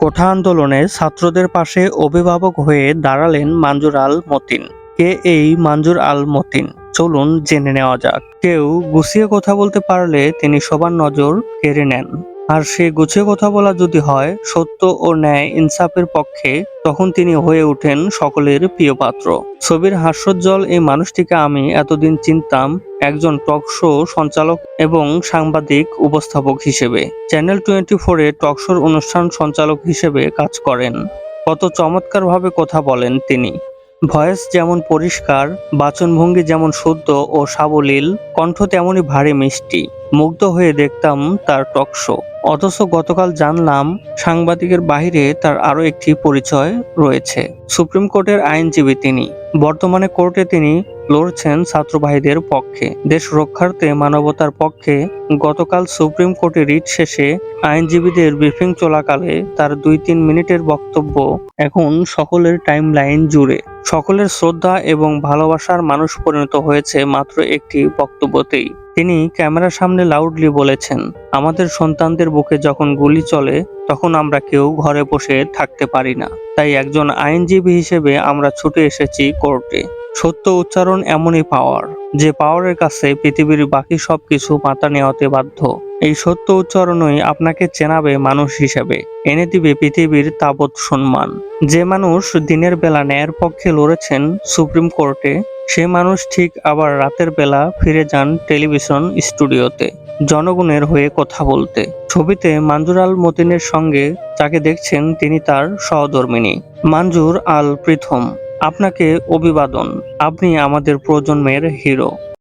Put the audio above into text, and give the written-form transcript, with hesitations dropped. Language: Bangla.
কোঠা আন্দোলনে ছাত্রদের পাশে অভিভাবক হয়ে দাঁড়ালেন মঞ্জুর আল মতিন। কে এই মঞ্জুর আল মতিন? চলুন জেনে নেওয়া যাক। কেউ গুছিয়ে কথা বলতে পারলে তিনি সবার নজর কেড়ে নেন। আর সে গুছিয়ে কথা বলা যদি হয় সত্য ও ন্যায় ইনসাফের পক্ষে, তখন তিনি হয়ে ওঠেন সকলের প্রিয় পাত্র। ছবির হাস্যোজ্জ্বল এই মানুষটিকে আমি এতদিন চিনতাম একজন টক শো সঞ্চালক এবং সাংবাদিক উপস্থাপক হিসেবে। চ্যানেল 24-এ টক শোর অনুষ্ঠান সঞ্চালক হিসেবে কাজ করেন। কত চমৎকারভাবে কথা বলেন তিনি। ভয়েস যেমন পরিষ্কার, বাচনভঙ্গি যেমন শুদ্ধ ও সাবলীল, কণ্ঠ তেমনই ভারী মিষ্টি। মুগ্ধ হয়ে দেখতাম তার টক শো। অথচ গতকাল জানলাম সাংবাদিকের বাইরে তার আরো একটি পরিচয় রয়েছে। সুপ্রিম কোর্টের আইনজীবী তিনি। বর্তমানে কোর্টে তিনি লড়ছেন ছাত্র ভাইদের পক্ষে, দেশ রক্ষার্থে, মানবতার পক্ষে। গতকাল সুপ্রিম কোর্টে রিট শেষে আইনজীবীদের ব্রিফিং চলাকালে তার 2-3 মিনিটের বক্তব্য এখন সকলের টাইমলাইন জুড়ে। সকলের শ্রদ্ধা এবং ভালোবাসার মানুষ পরিণত হয়েছে মাত্র একটি বক্তব্যতেই। তিনি ক্যামেরার সামনে লাউডলি বলেছেন, আমাদের সন্তানদের বুকে যখন গুলি চলে তখন আমরা কেউ ঘরে বসে থাকতে পারি না। তাই একজন আইনজীবী হিসেবে আমরা ছুটে এসেছি কোর্টে। সত্য উচ্চারণ এমনই পাওয়ার, যে পাওয়ারের কাছে পৃথিবীর বাকি সবকিছু মাথা নেওয়াতে বাধ্য। এই সত্য উচ্চারণই আপনাকে চেনাবে মানুষ হিসেবে, এনে দিবে পৃথিবীর তাবৎ সম্মান। যে মানুষ দিনের বেলা ন্যায়ের পক্ষে লড়েছেন সুপ্রিম কোর্টে, সে মানুষ ঠিক আবার রাতের বেলা ফিরে যান টেলিভিশন স্টুডিওতে জনগণের হয়ে কথা বলতে। ছবিতে মঞ্জুর আল মতিনের সঙ্গে যাকে দেখছেন তিনি তার সহধর্মিণী মঞ্জুর আল প্রীথম। আপনাকে অভিবাদন, আপনি আমাদের প্রজন্মের হিরো।